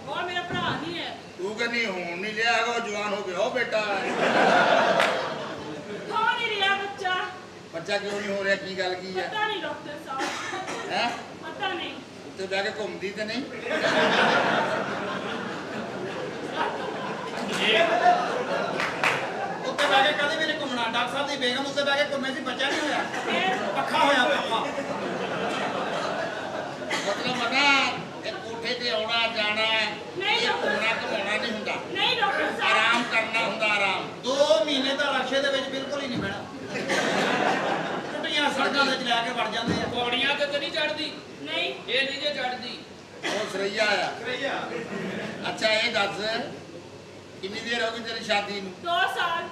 और मेरा भरा नहीं है। तू कहनी होन नहीं लिया है जवान हो गया बेटा हो नहीं रहा बच्चा। बच्चा क्यों नहीं हो रहा की गल की है पता नहीं डॉक्टर साहब हैं पता नहीं उत्ते बह के घूमदी ते नहीं उत्ते बह के कदे भी नहीं घूमना डॉक्टर साहब दी बेगम उत्ते बह के घूमे सी बच्चा नहीं होया पक्का होया पक्का मतलब मना कोठे ते आना जाना नहीं घूमना घुमाना नहीं हुंदा नहीं डॉक्टर साहब आराम करना हुंदा आराम 2 महीने तो रक्षे दे विच बिल्कुल ही नहीं बहना टुटियां सड़कां ते चला के वड़ जांदे आ पौड़ियां ते नहीं चढ़दी नहीं ये नहीं जे चढ़दी ਉਹ ਸਰਈਆ ਆ ਅੱਛਾ ਇਹ ਦੱਸ ਕਿੰਨੀ ਦੇਰ ਹੋ ਗਈ ਤੇਰੀ ਸ਼ਾਦੀ ਨੂੰ 2 साल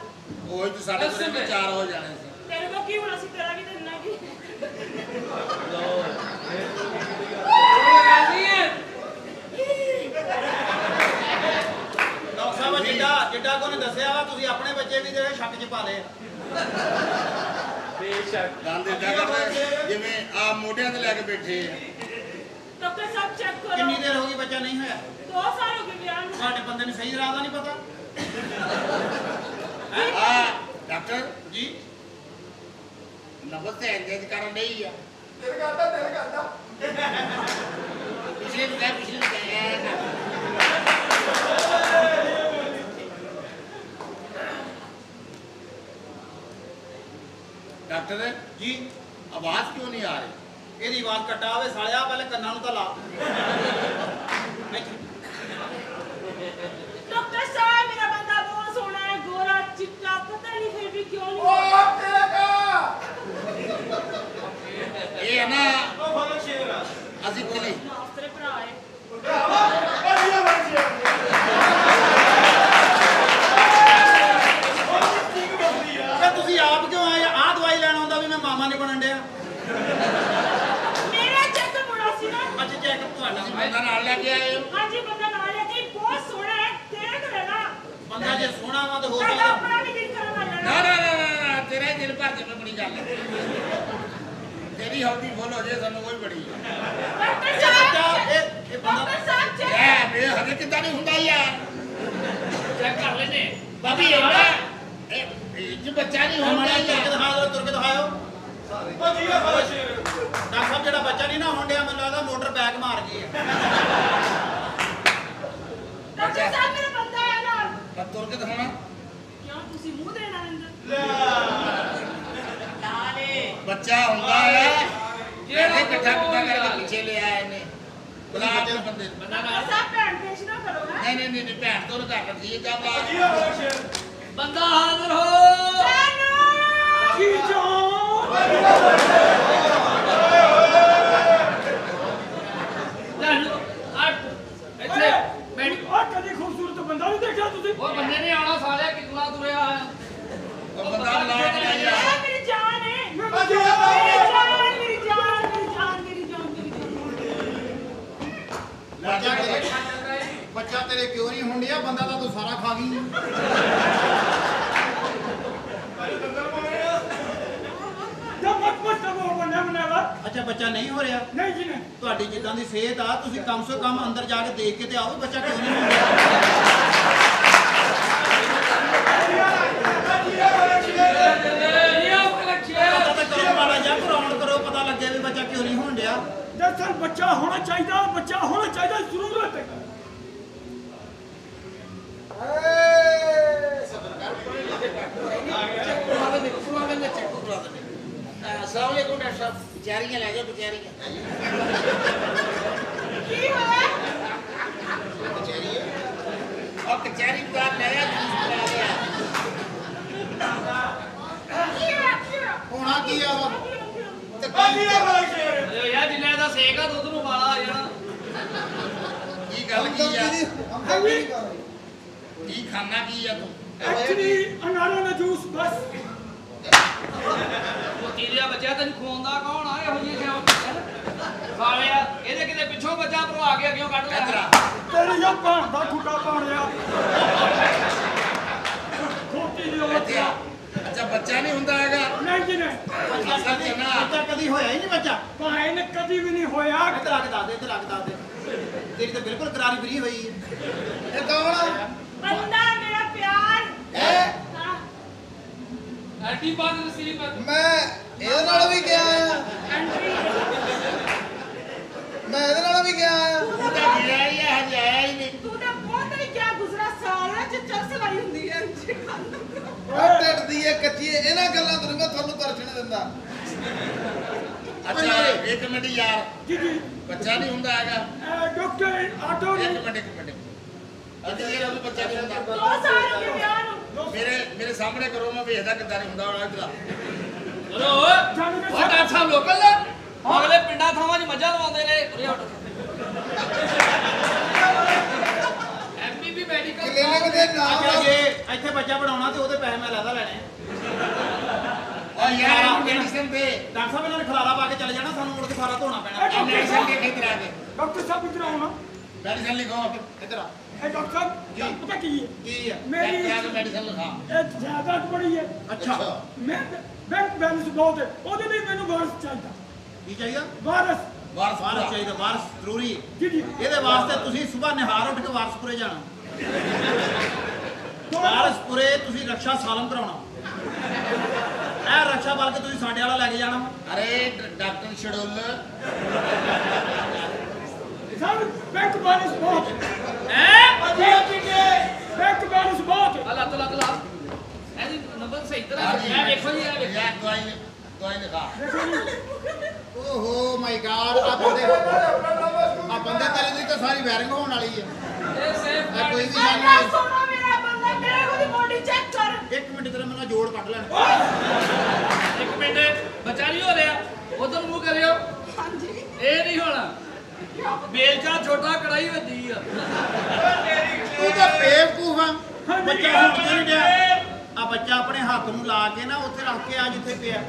ਉਹ ਹੀ ਤਾਂ ਸਾਡੇ ਕੋਲ 4 ਹੋ ਜਾਣੇ ਸੀ तेरे को की होना सी तेरा भी देना की ਡਾਕਟਰ ਸਾਹਿਬ ਜਿੱਡਾ ਕੋ ਨੇ ਦੱਸਿਆ ਵਾ ਤੁਸੀਂ ਆਪਣੇ ਬੱਚੇ ਵੀ ਜਿਹੜੇ ਸ਼ੱਕ 'ਚ ਪਾ ਲਏ बेशक ਦੰਦ ਏਦਾਂ ਕਰਦੇ ਜਿਵੇਂ ਆ ਮੋਢਿਆਂ ਤੇ ਲੈ ਕੇ ਬੈਠੇ ਆ डॉक्टर साहब चेक करो ਕਿੰਨੀ ਦੇਰ ਹੋ ਗਈ ਬੱਚਾ ਨਹੀਂ ਹੋਇਆ 2 साल हो गए ब्याह में ਸਾਡੇ ਬੰਦੇ ਨੂੰ ਸਹੀ ਰਾਹ ਦਾ ਨਹੀਂ ਪਤਾ ਆ ਡਾਕਟਰ ਜੀ ਨਬਜ਼ ਤੇ ਇੰਜੈਕਟ ਕਰਨ ਨਹੀਂ ਆ ਦਿਲ ਕਰਦਾ ਪਿਛਲੇ ਨੂੰ ਕਹਿ ਡਾਕਟਰ ਜੀ ਆਵਾਜ਼ ਕਿਉਂ ਨਹੀਂ ਆ ਰਹੀ ਇਹਦੀ ਆਵਾਜ਼ ਕੱਟਾ ਹੋਵੇ ਸਾਲਿਆ ਪਹਿਲੇ ਕੰਨਾਂ ਨੂੰ ਤਾਂ ਲਾ डॉक्टर साहब मेरा बंदा बहुत सोना है गोरा चिट्टा पता नहीं फिर भी क्यों नहीं ਇਹ ਹੈ ਨਾ ਅਸੀਂ ਕਿਲੀ माफ तेरे भरा है ਕਿ ਤੁਸੀਂ ਆਪ ਕਿਉਂ ਆਏ ਆ ਦਵਾਈ ਲੈਣ ਆਉਂਦਾ ਵੀ ਮੈਂ ਮਾਮਾ ਨਹੀਂ ਬਣਨ ਡਿਆ मेरा चेकअप होना सी ना ਅੱਜ ਚੈੱਕਅਪ ਤੁਹਾਡਾ ਤੁਸੀਂ ਬੰਦਾ ਨਾਲ ਲੈ ਕੇ ਆਏ ਹੋ हाँ जी बंदा ना लेके बहुत सोना है देख लेना ਬੰਦਾ ਜੇ ਸੋਹਣਾ ਵਾ ਤਾਂ ਹੋ पहले ਸਕਦਾ अपना भी दिल करना ਨਾ लेना ਨਾ ਨਾ ਨਾ ਤੇਰਾ ਹੀ ਦਿਲ ਭਰ ਜਾਵੇ ਬੜੀ ਗੱਲ ਹੈ ਤੇਰੀ ਹੌਦੀ ਫੁੱਲ ਹੋ ਜੇ ਸਾਨੂੰ ਕੋਈ ਬੜੀ डॉक्टर ਬੱਚਾ साहब ਇਹ ਬੰਦਾ डॉक्टर साहब चेक ਐ ਬੇ ਹਰੇ ਕਿੱਦਾਂ ਨਹੀਂ ਹੁੰਦਾ ਯਾਰ चेक कर लेने ਬਾਬੀ ਇਹ ਜੀ ਬੱਚਾ ਨਹੀਂ ਹੁੰਦਾ ਮਾੜਾ ਜਿਹਾ ਤੁਰ ਕੇ ਯਾਰ ਦਿਖਾ ਦਿਓ ਤੁਰ ਕੇ ਦਿਖਾਓ ਡਾਕਟਰ ਸਾਹਿਬ ਜਿਹੜਾ ਬੱਚਾ ਨਹੀਂ ਨਾ ਹੋਣ ਡਿਆ ਮੈਨੂੰ ਲੱਗਦਾ ਮੋਟਰ ਬੈਗ ਮਾਰ ਗਈ ਹੈ डॉक्टर साहब मेरा बंदा है ना ਪਰ ਤੁਰ ਕੇ ਦਿਖਾਉਣਾ क्यों तुसी मुंह देना अंदर ਬੱਚਾ ਹੁੰਦਾ ਹੈ ਜਿਹੜਾ ਇਕੱਠਾ ਕਿੱਦਾਂ ਕਰਕੇ ਪਿੱਛੇ ਲਿਆ ਇਹਨੇ ਬੁਲਾ ਕੇ ਬੰਦੇ ਨੂੰ। बंदा डॉक्टर ना साहब पैंट पेश ना करो है ਨਹੀਂ ਭੈਣ ਤੋਂ ਕਰ ਰੱਖੀ ਹੈ ਜਾਂ ਬਾਤ बंदा हाजिर हो की जान जानो ਇੱਥੇ ਬੈਠ ਆ ਕਦੀ ਖੂਬਸੂਰਤ ਬੰਦਾ ਨਹੀਂ ਦੇਖਿਆ ਤੁਸੀਂ ਉਹ ਬੰਦੇ ਨੇ ਆਣਾ ਸਾਲਿਆ ਕਿਤਨਾ ਤੁਰਿਆ ਆਇਆ ਉਹ ਬੰਦਾ ਬੁਲਾ ਕੇ ਲਿਆ मेरी जान है ਮੈਂ ਜੀ मेरी जान मेरी जान मेरी जान मेरी जान मेरी जान ਬੱਚਾ ਤੇਰੇ ਕਿਉਂ ਨਹੀਂ ਹੋਣ ਡਿਆ ਬੰਦਾ ਤਾਂ ਤੂੰ ਸਾਰਾ ਖਾ ਗਈ ਜਦ ਮਤ ਮਤ ਕਰੋ ਬੰਦਾ ਬਣਾਵਾ ਅੱਛਾ ਬੱਚਾ ਨਹੀਂ ਹੋ ਰਿਹਾ ਨਹੀਂ ਜੀ ਨਹੀਂ ਤੁਹਾਡੀ ਜਿੱਦਾਂ ਦੀ ਸਿਹਤ ਆ ਤੁਸੀਂ ਕਮ ਸੇ ਕਮ ਅੰਦਰ ਜਾ ਕੇ ਦੇਖ ਕੇ ਤੇ ਆਓ ਵੀ ਬੱਚਾ ਕਿਉਂ ਨਹੀਂ ਹੋ ਰਿਹਾ ਪਤਾ ਤਾਂ ਕਰੋ ਮਾੜਾ ਜਿਹਾ ਗਰਾਊਂਡ ਕਰੋ ਪਤਾ ਲੱਗੇ ਵੀ ਬੱਚਾ ਕਿਉਂ ਨਹੀਂ ਹੋਣ ਡਿਆ ਦਰਅਸਲ ਬੱਚਾ ਹੋਣਾ ਚਾਹੀਦਾ ਜ਼ਰੂਰਤ ਹੈ अस्सलाम वालेकुम डॉक्टर साहब बेचारियां ले जाओ बेचारियां की होया और कचहरी का नया जूस बना लिया की होया ਹੋਣਾ ਕੀ ਆ ਵਾ ਤੇ ਕੀ ਯਾਰ ਜਿੰਨੇ ਦਾ ਸੇਕ ਆ ਦੁੱਧ ਨੂੰ ਵਾਲਾ ਆ ਜਾਣਾ ਗੱਲ ਕੀ ਆ ਕੀ ਖਾਣਾ ਕੀ ਆ ਤੂੰ ਐਕਚੁਅਲੀ ਅਨਾਰਾਂ ਦਾ ਜੂਸ ਬਸ ਮੋਤੀ ਦੇ ਬੱਚਾ ਤੈਨੂੰ ਖਵਾਉਂਦਾ ਕੌਣ ਆ ਇਹੋ ਜਿਹੇ ਸ਼ਾਮ ਸਾਲਿਆ ਇਹਦੇ ਕਿਤੇ ਪਿੱਛੋਂ ਬੱਚਾ ਭਰਵਾ ਕੇ ਅੱਗਿਓਂ ਕੱਢ ਇੱਧਰ ਲਿਆ ਆ ਤੇਰੀ ਜਾਂ ਭਾਂ ਦਾ ਖੁੱਡਾ ਪਾਣਿਆ ਖੋਤੀ ਦੀ ਇੱਥੇ ਆ। ਉਹ ਅੱਛਾ ਬੱਚਾ ਨਹੀਂ ਹੁੰਦਾ ਹੈਗਾ ਨਹੀਂ ਜੀ ਨਹੀਂ ਬੱਚਾ ਕਦੀ ਹੋਇਆ ਹੀ ਨਹੀਂ ਬੱਚਾ ਭਾਂ ਨੇ ਕਦੀ ਵੀ ਨਹੀਂ ਹੋਇਆ ਇੱਧਰ ਆ ਕੇ ਦੱਸ ਦੇ ਇੱਧਰ ਆ ਕੇ ਦੱਸ ਦੇ ਤੇਰੀ ਤਾਂ ਬਿਲਕੁਲ ਕਰਾਰੀ ਫਰੀ ਹੋਈ ਹੈ। ਇਹ ਕੌਣ ਆ? ਬੰਦਾ ਮੇਰਾ ਪਿਆਰ ਹੈ ਹਾਂ ਐਂਟੀ ਬਾਦ ਨਸੀਬ ਮੈਂ ਇਹਦੇ ਨਾਲ ਵੀ ਗਿਆ ਆ ਐਂਟਰੀ ਮੈਂ ਇਹਦੇ ਨਾਲ ਵੀ ਗਿਆ ਆ ਤੂੰ ਤਾਂ ਗਿਆ ਹੀ ਆ ਹਜੇ ਆਇਆ ਹੀ ਨਹੀਂ ਤੂੰ ਤਾਂ ਬਹੁਤ ਹੀ ਕਿਆ ਗੁਜ਼ਰਾ ਸਾਲ ਹੈ ਚ ਚਰਸਵਾਈ ਹੁੰਦੀ ਹੈ ਉਹ ਢਿੱਡ ਦੀ ਇਹ ਕੱਚੀ ਹੈ, ਇਹਨਾਂ ਗੱਲਾਂ ਤੋਂ ਨੀ ਮੈਂ ਤੁਹਾਨੂੰ ਦਰਸ਼ਨ ਦਿੰਦਾ ਅੱਛਾ ਇੱਕ ਮਿੰਟ ਯਾਰ ਜੀ ਜੀ ਬੱਚਾ ਨਹੀਂ ਹੁੰਦਾ ਹੈਗਾ ਡਾਕਟਰ ਆਟੋ ਨੇ ਇੱਕ ਮਿੰਟ ਅੱਛਾ ਇਹ ਵੀ ਬੱਚਾ ਨਹੀਂ ਹੁੰਦਾ 2 ਸਾਲ ਹੋ ਗਏ ਵਿਆਹ ਨੂੰ ਮੇਰੇ ਸਾਹਮਣੇ ਕਰੋ ਮੈਂ ਵੇਖਦਾ ਕਿੱਦਾਂ ਨਹੀਂ ਹੁੰਦਾ ਹੁਣ ਇੱਧਰ ਚਲੋ ਉਹ ਡਾਕਟਰ ਸਾਹਿਬ ਲੋਕਲ ਨੇ ਅਗਲੇ ਪਿੰਡਾਂ ਥਾਵਾਂ 'ਚ ਮੱਝਾਂ ਲਵਾਉਂਦੇ ਨੇ ਉਰੇ ਹਟ ਐਮਪੀਪੀ ਮੈਡੀਕਲ ਕਲੀਨਿਕ ਦੇ ਨਾਮ ਅੱਛਾ ਜੇ ਇੱਥੇ ਬੱਚਾ ਬਣਾਉਣਾ ਤੇ ਉਹਦੇ ਪੈਸੇ ਮੈਂ ਲੈਦਾ ਲੈਣੇ ਉਹ ਯਾਰ ਮੈਡੀਸਨ ਦੇ ਡਾਕਟਰ ਸਾਹਿਬ ਇਹਨਾਂ ਨੇ ਖਲਾਰਾ ਪਾ ਕੇ ਚਲੇ ਜਾਣਾ ਸਾਨੂੰ ਮੁੜ ਕੇ ਸਾਰਾ ਧੋਣਾ ਪੈਣਾ ਮੈਡੀਸਨ ਦੇ ਖੇਤਰ ਆ ਕੇ ਡਾਕਟਰ ਸਾਹਿਬ ਇੱਧਰ ਆਉਣਾ ਮੈਡੀਸਨ ਲਿਖੋ ਇੱਧਰ ਆ ਇਹ ਡਾਕਟਰ ਸਾਹਿਬ ਪਤਾ ਕੀ ਹੈ ਕੀ ਆ ਮੇਰੀ ਮੈਡੀਸਨ ਲਿਖਾ ਇਹ ਜ਼ਿਆਦਾ ਬੜੀ ਹੈ ਅੱਛਾ ਮੈਂ ਬੈਂਕ ਬੈਲੈਂਸ ਬਹੁਤ ਹੈ ਉਹਦੇ ਲਈ ਮੈਨੂੰ ਵਾਰਸ ਚਾਹੀਦਾ ਕੀ ਚਾਹੀਦਾ ਵਾਰਸ ਵਾਰਸ ਚਾਹੀਦਾ ਵਾਰਸ ਜ਼ਰੂਰੀ ਹੈ। ਜੀ ਜੀ ਇਹਦੇ ਵਾਸਤੇ ਤੁਸੀਂ ਸਵੇਰ ਨਿਹਾਰ ਉੱਠ ਕੇ ਵਾਰਸਪੁਰੇ ਜਾਣਾ ਵਾਰਸਪੁਰੇ ਤੁਸੀਂ ਰਕਸ਼ਾ ਸਾਲਮ ਕਰਾਉਣਾ ਇਹ ਰਕਸ਼ਾ ਬਲ ਕੇ ਤੁਸੀਂ ਸਾਡੇ ਵਾਲਾ ਲੈ ਕੇ ਜਾਣਾ ਅਰੇ ਡਾਕਟਰ ਸ਼ਡੂਲ ਸਾਹਿਬ ਬੈਂਕ ਬੈਲੈਂਸ ਬਹੁਤ ਬੈਂਕ ਬੈਲੈਂਸ ਬਹੁਤ ਆ ਲੱਤ ਇਹਦੀ ਨੰਬਰ ਸਹੀ ਤਰ੍ਹਾਂ ਇਹ ਵੇਖੋ ਜੀ ਇਹ ਵੇਖੋ ਯਾਰ ਦਵਾਈ ਲਿਖਾ ਓਹੋ ਮਾਈ ਗਾਡ ਆ ਬੰਦੇ ਤੇਰੇ ਦੀ ਤਾਂ ਸਾਰੀ ਵਾਇਰਿੰਗ ਹੋਣ ਵਾਲੀ ਹੈ ਇਹ ਸੇਫ ਆ ਕੋਈ ਵੀ ਬੰਦਾ ਸੋਨਾ ਮੇਰਾ ਬੰਦਾ ਮੇਰੇ ਉਹਦੀ ਬੋਡੀ ਚੈੱਕ ਕਰ ਇੱਕ ਮਿੰਟ ਤੇਰਾ ਮੈਨੂੰ ਜੋੜ ਕੱਢ ਲੈਣ ਇੱਕ ਮਿੰਟ ਬੱਚਾ ਨਹੀਂ ਹੋ ਰਿਹਾ ਉਧਰ ਮੂੰਹ ਕਰਿਓ ਹਾਂਜੀ ਇਹ ਨਹੀਂ ਹੋਣਾ ਬੇਲਚਾ ਛੋਟਾ ਕੜਾਈ ਵੱਡੀ ਆ ਤੂੰ ਤਾਂ ਬੇਵਕੂਫ ਆ ਬੱਚਾ ਹੁਣ ਕਿਉਂ ਨਹੀਂ ਗਿਆ ਆ ਬੱਚਾ ਆਪਣੇ ਹੱਥ ਨੂੰ ਲਾ ਕੇ ਨਾ ਉੱਥੇ ਰੱਖ ਕੇ ਆ ਜਿੱਥੇ ਪਿਆ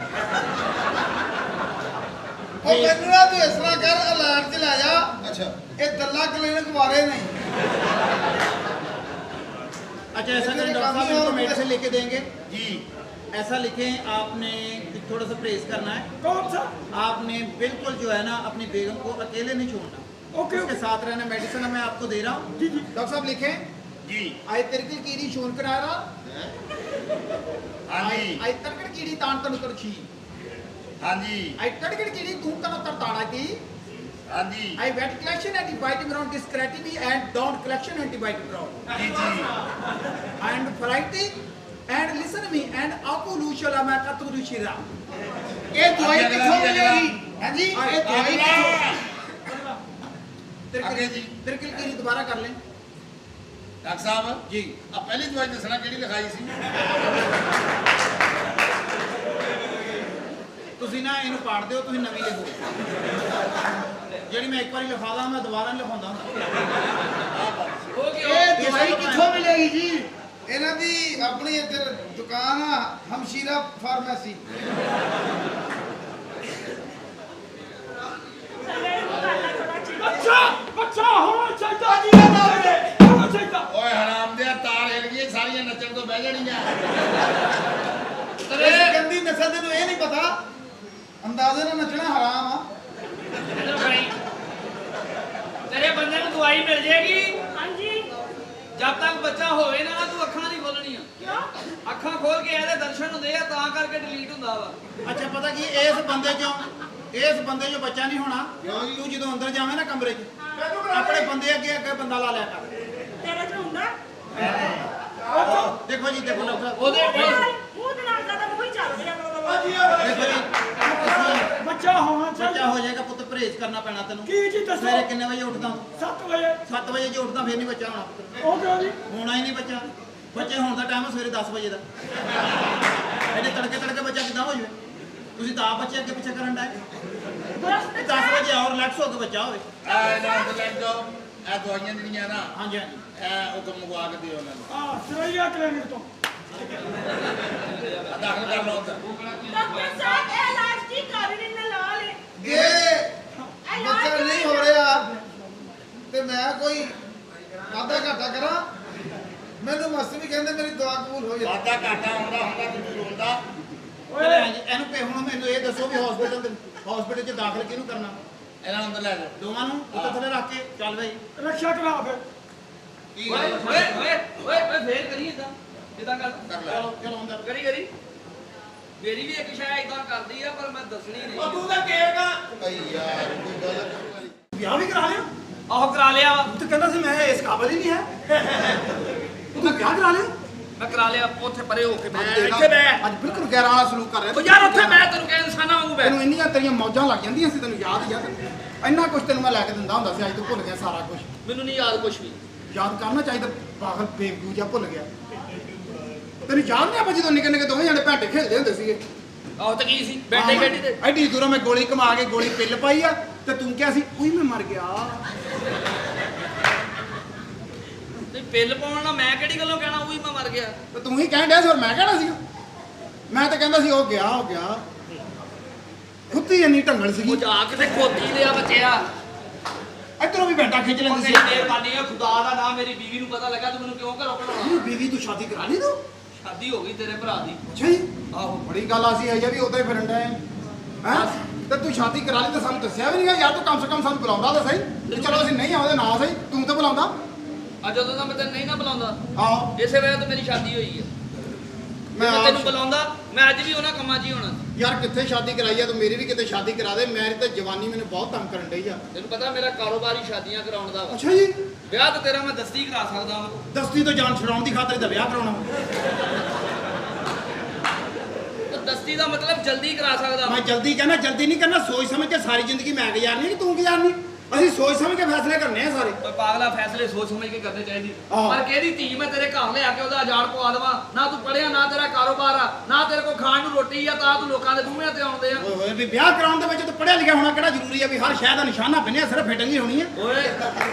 ਉਹ ਮੈਨੂੰ ਨਾ ਤੂੰ ਇਸ ਤਰ੍ਹਾਂ ਕਰ ਅਲਰਟ ਚ ਲੈ ਜਾ ਅੱਛਾ ਇਹ ਦੱਲਾ ਕਲੀਨਿਕ ਵਾਰੇ ਨਹੀਂ अच्छा ऐसा करें डॉक्टर साहब इनको मेडिसिन लेके देंगे जी ऐसा लिखें आपने थोड़ा सा परहेज करना है कौन सा आपने बिल्कुल जो है ना अपनी बेगम को अकेले नहीं छोड़ना ओके उसके साथ रहना मेडिसिन मैं आपको दे रहा हूँ जी जी डॉक्टर साहब लिखें जी आई तिरकल कीड़ी शून करा रहा हाँ जी आई तड़कड़ कीड़ी तान तन कर छी हाँ जी आई तड़कड़ कीड़ी तू तन तर ताड़ा की हाँ जी आई wet collection antibiotic around this creativity and don't collection antibiotic around ji ji and variety and listen to me and akulu shalama katuru shira ये दवाई किथों मिलेगी हाँ जी हाँ, ये दवाई किथों आगे जी। तिरकल कीड़ी दोबारा कर लें डॉक्टर साहब जी अब पहली दवाई दसना केड़ी लिखाई सी ਤੁਸੀਂ ਨਾ ਇਹਨੂੰ ਪਾੜ ਦਿਓ ਤੁਸੀਂ ਨਵੀਂ ਲਿਖੋ ਜਿਹੜੀ ਮੈਂ ਇੱਕ ਵਾਰੀ ਲਿਖਾ ਦਾਂ ਮੈਂ ਦੁਬਾਰਾ ਨਹੀਂ ਲਿਖਾਉਂਦਾ ਹੁੰਦਾ ਹੋ ਗਿਆ ये दवाई किथों मिलेगी जी ਇਹਨਾਂ ਦੀ ਆਪਣੀ ਇੱਧਰ ਦੁਕਾਨ ਆ ਹਮਸ਼ੀਰਾ ਫਾਰਮੇਸੀ बच्चा होना चाहिए होना चाहिए ਓਏ ਹਰਾਮ ਦੇ ਤਾਰ ਹਿਲ ਗਈ ਸਾਰੀਆਂ ਨੱਚਣ ਤੋਂ ਬਹਿ ਜਾਣੀਆਂ ਤੇਰੇ ਇਸ ਗੰਦੀ ਨਸਲ ਦੇ ਨੂੰ ਇਹ ਨਹੀਂ ਪਤਾ ਅੰਦਾਜ਼ੇ ਨਾਲ ਨੱਚਣਾ ਹਰਾਮ ਆ ਇਧਰ ਭਾਈ ਤੇਰੇ ਬੰਦੇ ਨੂੰ ਦਵਾਈ ਮਿਲ ਜੇਗੀ ਹਾਂਜੀ ਜਦ ਤੱਕ ਬੱਚਾ ਹੋਵੇ ਨਾ ਤੂੰ ਅੱਖਾਂ ਨਹੀਂ ਖੋਲਣੀਆਂ ਕਿਉਂ ਅੱਖਾਂ ਖੋਲ ਕੇ ਇਹਦੇ ਦਰਸ਼ਨ ਹੁੰਦੇ ਆ ਤਾਂ ਕਰਕੇ ਡਿਲੀਟ ਹੁੰਦਾ ਵਾ ਅੱਛਾ ਪਤਾ ਕੀ ਇਸ ਬੰਦੇ ਚੋਂ ਬੱਚਾ ਨਹੀਂ ਹੋਣਾ ਤੂੰ ਜਦੋਂ ਅੰਦਰ ਜਾਵੇਂ ਨਾ ਕਮਰੇ 'ਚ ਆਪਣੇ ਬੰਦੇ ਅੱਗੇ ਅੱਗੇ ਬੰਦਾ ਲਾ ਲਿਆ ਕਰ ਤੇਰੇ ਚ ਹੁੰਦਾ ਦੇਖੋ ਜੀ ਦੇਖੋ ਡਾਕਟਰ ਸਾਹਿਬ ਉਹਦੇ ਮੂੰਹ ਦੇ ਨਾਲ ਤਾਂ ਮੂੰਹ ਹੀ ਚੱਲ ਰਿਹਾ ਦੇਖੋ ਜੀ ਤੁਸੀਂ बच्चा होना ਬੱਚਾ चाहिए ਹੋ ਜਾਏਗਾ ਪੁੱਤ ਪਰਹੇਜ਼ ਕਰਨਾ ਪੈਣਾ ਤੈਨੂੰ की जी दसो ਸਵੇਰੇ ਕਿੰਨੇ ਵਜੇ ਉੱਠਦਾ 7 बजे 7 ਵਜੇ ਜੇ ਉੱਠਦਾ ਫੇਰ ਨਹੀਂ ਬੱਚਾ ਹੋਣਾ ओके जी ਹੋਣਾ ਹੀ ਨਹੀਂ ਬੱਚਾ ਬੱਚੇ ਹੋਣ ਦਾ ਟਾਈਮ ਹੈ ਸਵੇਰੇ 10 ਵਜੇ ਦਾ ਇਹਦੇ ਤੜਕੇ ਬੱਚਾ ਕਿੱਦਾਂ ਹੋ ਜਾਵੇ ਤੁਸੀਂ ਤਾਂ ਆਪ ਬੱਚੇ ਅੱਗੇ ਪਿੱਛੇ ਕਰਨ ਡਾਏ 10 ਵਜੇ ਆਓ ਰਿਲੈਕਸ ਹੋ ਕੇ ਬੱਚਾ ਹੋਵੇ ਆ ਨਾ ਲੈ ਜਾਓ ਇਹ ਦਵਾਈਆਂ ਜਿਹੜੀਆਂ ਨਾ ਹਾਂਜੀ ਹਾਂਜੀ ਇਹ ਉਹ ਕੰਮ ਮੰਗਵਾ ਕੇ ਦਿਓ ਉਹਨਾਂ ਨੂੰ सरैया क्लिनिक तो ਆਹ ਦਾਖਲ ਕਰ ਲਓ ਉੱਧਰ ਡਾਕਟਰ ਸਾਹਿਬ ਇਹ ਇਲਾਜ ਕੀ ਕਰ ਰਹੇ ਨੇ ਨਾਲ ਇਹ ਬੱਚਾ ਨਹੀਂ ਹੋ ਰਿਹਾ ਤੇ ਮੈਂ ਕੋਈ ਵਾਧਾ ਘਾਟਾ ਕਰਾਂ ਮੈਨੂੰ ਮਸਤ ਵੀ ਕਹਿੰਦੇ ਮੇਰੀ ਦੁਆ ਕਬੂਲ ਹੋ ਜਾਏ ਵਾਧਾ ਘਾਟਾ ਹੁੰਦਾ ਕਬੂਲ ਹੁੰਦਾ ਚਲੇ ਹਾਂਜੀ ਇਹਨੂੰ ਹੁਣ ਮੈਨੂੰ ਇਹ ਦੱਸੋ ਵੀ ਹਸਪੀਟਲ 'ਚ ਦਾਖਲ ਕਿਹਨੂੰ ਕਰਨਾ ਇਹਨਾਂ ਨੂੰ ਅੰਦਰ ਲੈ ਜਾ ਦੋਵਾਂ ਨੂੰ ਉੱਤੇ ਥੱਲੇ ਰੱਖ ਕੇ ਚੱਲ ਬਈ ਰਕਸ਼ਾ ਕਰਾ ਫਿਰ ਕੀ ਓਏ ਗੱਲ ਓਏ ਓਏ ਓਏ ਓਏ ਫੇਰ ਕਰੀ ਇਦਾਂ ਇਦਾਂ ਕਰ ਕਰ ਲੈ ਚਲੋ ਚਲੋ ਅੰਦਰ ਕਰੀ ਕਰੀ ਮੇਰੀ ਵੀ ਇੱਕ ਸ਼ਾਇਦ ਇਦਾਂ ਕਰਦੀ ਆ ਪਰ ਮੈਂ ਦੱਸਣੀ ਨਹੀਂ ਤੂੰ ਤਾਂ ਕੇਗਾ ਈ ਯਾਰ ਕੋਈ ਗੱਲ ਕਰੀ ਵਿਆਹ ਵੀ ਕਰਾ ਲਿਆ ਆਹੋ ਕਰਾ ਲਿਆ ਵਾ ਤੂੰ ਕਹਿੰਦਾ ਸੀ ਮੈਂ ਇਸ ਕਾਬਲ ਹੀ ਨਹੀਂ ਹੈ ਤੂੰ ਵਿਆਹ ਕਰਾ ਲਿਆ ਮੈਂ ਕਰਾ ਲਿਆ ਉੱਥੇ ਪਰੇ ਹੋ ਕੇ ਅੱਜ ਮੈਂ ਦੇਖ ਇੱਥੇ ਬੈ ਅੱਜ ਬਿਲਕੁਲ ਗੈਰਾਂ ਵਾਲਾ ਸਲੂਕ ਕਰ ਰਿਹਾ ਉਹ ਯਾਰ ਉੱਥੇ ਮੈਂ ਤੈਨੂੰ ਕਹਿੰਦਾ ਇਨਸਾਨਾਂ ਵਾਂਗੂ ਬੈ ਤੈਨੂੰ ਇੰਨੀਆਂ ਤੇਰੀਆਂ ਮੌਜਾਂ ਲੱਗ ਜਾਂਦੀਆਂ ਸੀ ਤੈਨੂੰ ਯਾਦ ਹੀ ਆ ਤੈਨੂੰ ਇੰਨਾ ਕੁਝ ਤੈਨੂੰ ਮੈਂ ਲੈ ਕੇ ਦਿੰਦਾ ਹੁੰਦਾ ਸੀ ਅੱਜ ਤੂੰ ਭੁੱਲ ਗਿਆ ਸਾਰਾ ਕੁਝ ਮੈਨੂੰ ਨਹੀਂ ਯਾਦ ਕੁਛ ਵੀ ਯਾਦ ਕਰਨਾ ਚਾਹੀਦਾ ਪਾਗਲ ਬੇਵਕੂਫ ਜਿਹਾ ਭੁੱਲ ਗਿਆ ਤੈਨੂੰ ਯਾਦ ਨਹੀਂ ਆਪਾਂ ਜਦੋਂ ਨਿੱਕੇ ਨਿੱਕੇ ਦੋਵੇਂ ਜਣੇ ਭੈਂਟੇ ਖੇਡਦੇ ਹੁੰਦੇ ਸੀਗੇ ਆਹੋ ਤਾਂ ਕੀ ਸੀ ਬੈਠੇ ਖੇਡੀ ਤੇ ਐਡੀ ਦੂਰੋਂ ਮੈਂ ਗੋਲੀ ਕਮਾ ਕੇ ਗੋਲੀ ਪਿੱਲ ਪਾਈ ਆ ਤੇ ਤੂੰ ਕਿਹਾ ਸੀ ਉਹੀ ਮੈਂ ਮਰ ਗਿਆ ਤੇ ਪਿੱਲ ਪਾਉਣ ਨਾਲ ਮੈਂ ਕਿਹੜੀ ਗੱਲੋਂ ਕਹਿਣਾ ਉਹ ਹੀ ਮੈਂ ਮਰ ਗਿਆ ਤੇ ਤੂੰ ਹੀ ਕਹਿਣ ਡਿਆ ਸੀ ਹੋਰ ਮੈਂ ਕਹਿਣਾ ਸੀ ਮੈਂ ਤਾਂ ਕਹਿੰਦਾ ਸੀ ਉਹ ਗਿਆ ਖੁੱਤੀ ਇੰਨੀ ਢੰਗਲ ਉਹ ਸੀਗੀ ਜਾ ਕੇ ਤੇ ਖੋਤੀ ਲਿਆ ਬੱਚਿਆ ਇੱਧਰੋਂ ਵੀ ਬੈਠਾ ਖਿੱਚ ਉਹ ਲੈਂਦੀ ਸੀ ਤੇਰੀ ਮਿਹਰਬਾਨੀ ਹੈ ਖੁਦਾ ਦਾ ਨਾਮ ਮੇਰੀ ਬੀਵੀ ਨੂੰ ਪਤਾ ਲੱਗਾ ਤੂੰ ਮੈਨੂੰ ਕਿਉਂ ਘਰੋਂ ਕਢਾਉਣਾ ਇਹਨੂੰ ਬੀਵੀ ਤੂੰ ਸ਼ਾਦੀ ਕਰਾ ਲਈ ਤੂੰ ਸ਼ਾਦੀ ਹੋ ਗਈ ਤੇਰੇ ਭਰਾ ਦੀ ਅੱਛਾ ਜੀ ਆਹੋ ਬੜੀ ਗੱਲ ਆ ਸੀ ਅਜੇ ਵੀ ਉਦਾਂ ਹੀ ਫਿਰਨ ਡਿਆ ਹੈ ਤੇ ਤੂੰ ਸ਼ਾਦੀ ਕਰਾ ਲਈ ਤਾਂ ਸਾਨੂੰ ਦੱਸਿਆ ਵੀ ਨਹੀਂਗਾ ਯਾਰ ਤੂੰ ਕਮ ਸੇ ਕਮ ਸਾਨੂੰ ਬੁਲਾਉਂਦਾ ਤਾਂ ਸਹੀ ਤੇ ਚਲੋ ਅਸੀਂ ਨਹੀਂ ਆਉਂਦੇ ਨਾ ਸਹੀ ਤੂੰ ਤਾਂ ਬੁਲਾਉਂਦਾ ਅੱਜ ਜਦੋਂ ਦਾ ਮੈਂ ਤੈਨੂੰ ਨਹੀਂ ਨਾ ਬੁਲਾਉਂਦਾ ਆਹੋ ਇਸੇ ਵਜ੍ਹਾ ਤੋਂ ਮੇਰੀ ਸ਼ਾਦੀ ਹੋਈ ਹੈ ਮੈਂ ਮੈਂ ਤੈਨੂੰ ਆਪ- ਬੁਲਾਉਂਦਾ ਮੈਂ ਅੱਜ ਵੀ ਉਹਨਾਂ ਕੰਮਾਂ 'ਚ ਹੀ ਹੋਣਾ ਸੀ। ਯਾਰ ਕਿੱਥੇ ਸ਼ਾਦੀ ਕਰਾਈ ਆ ਤੂੰ ਮੇਰੀ ਵੀ ਕਿਤੇ ਸ਼ਾਦੀ ਕਰਾ ਦੇ ਮੇਰੀ ਤਾਂ ਜਵਾਨੀ ਮੈਨੂੰ ਬਹੁਤ ਤੰਗ ਕਰਨ ਡਈ ਆ ਤੈਨੂੰ ਪਤਾ ਮੇਰਾ ਕਾਰੋਬਾਰ ਹੀ ਸ਼ਾਦੀਆਂ ਕਰਾਉਣ ਦਾ ਵਾ ਅੱਛਾ ਜੀ ਵਿਆਹ ਤਾਂ ਤੇਰਾ ਮੈਂ ਦਸਤੀ ਕਰਾ ਸਕਦਾ ਵਾਂ ਦਸਤੀ ਤੋਂ ਜਾਨ ਛੁਡਾਉਣ ਦੀ ਖਾਤਰ ਤਾਂ ਵਿਆਹ ਕਰਾਉਣਾ ਤਾਂ ਦਸਤੀ ਦਾ ਮਤਲਬ ਜਲਦੀ ਕਰਾ ਸਕਦਾ ਮੈਂ ਵਾਂ। ਜਲਦੀ ਕਹਿੰਦਾ ਜਲਦੀ ਨਹੀਂ ਕਰਨਾ ਸੋਚ ਸਮਝ ਕੇ ਸਾਰੀ ਜ਼ਿੰਦਗੀ ਮੈਂ ਗੁਜ਼ਾਰਨੀ ਕਿ ਤੂੰ ਗੁਜ਼ਾਰਨੀ ਅਸੀਂ ਸੋਚ ਸਮਝ ਕੇ ਫੈਸਲੇ ਕਰਨੇ ਆ ਸਾਰੇ ਓਏ ਪਾਗਲਾ ਫੈਸਲੇ ਸੋਚ ਸਮਝ ਕੇ ਕਰਨੇ ਚਾਹੀਦੇ ਆਹੋ। ਪਰ ਕਿਹਦੀ ਧੀ ਮੈਂ ਤੇਰੇ ਘਰ ਲਿਆ ਕੇ ਉਹਦਾ ਅਜਾੜ ਪਵਾ ਦੇਵਾਂ ਨਾ ਤੂੰ ਪੜਿਆ ਨਾ ਤੇਰਾ ਕਾਰੋਬਾਰ ਆ ਨਾ ਤੇਰੇ ਕੋਲ ਖਾਣ ਨੂੰ ਰੋਟੀ ਆ ਤਾਂ ਤੂੰ ਲੋਕਾਂ ਦੇ ਮੂੰਹਾਂ ਤੇ ਆਉਂਦੇ ਆ ਓਏ ਹੋਏ ਵੀ ਵਿਆਹ ਕਰਾਉਣ ਦੇ ਵਿੱਚ ਤਾਂ ਪੜਿਆ ਲਿਖਿਆ ਹੋਣਾ ਕਿਹੜਾ ਜ਼ਰੂਰੀ ਆ ਵੀ ਹਰ ਸ਼ਹਿਰ ਦਾ ਨਿਸ਼ਾਨਾ ਬੰਨਿਆ ਸਿਰਫ ਫਿਟਿੰਗ ਹੀ ਹੋਣੀ ਆ ਓਏ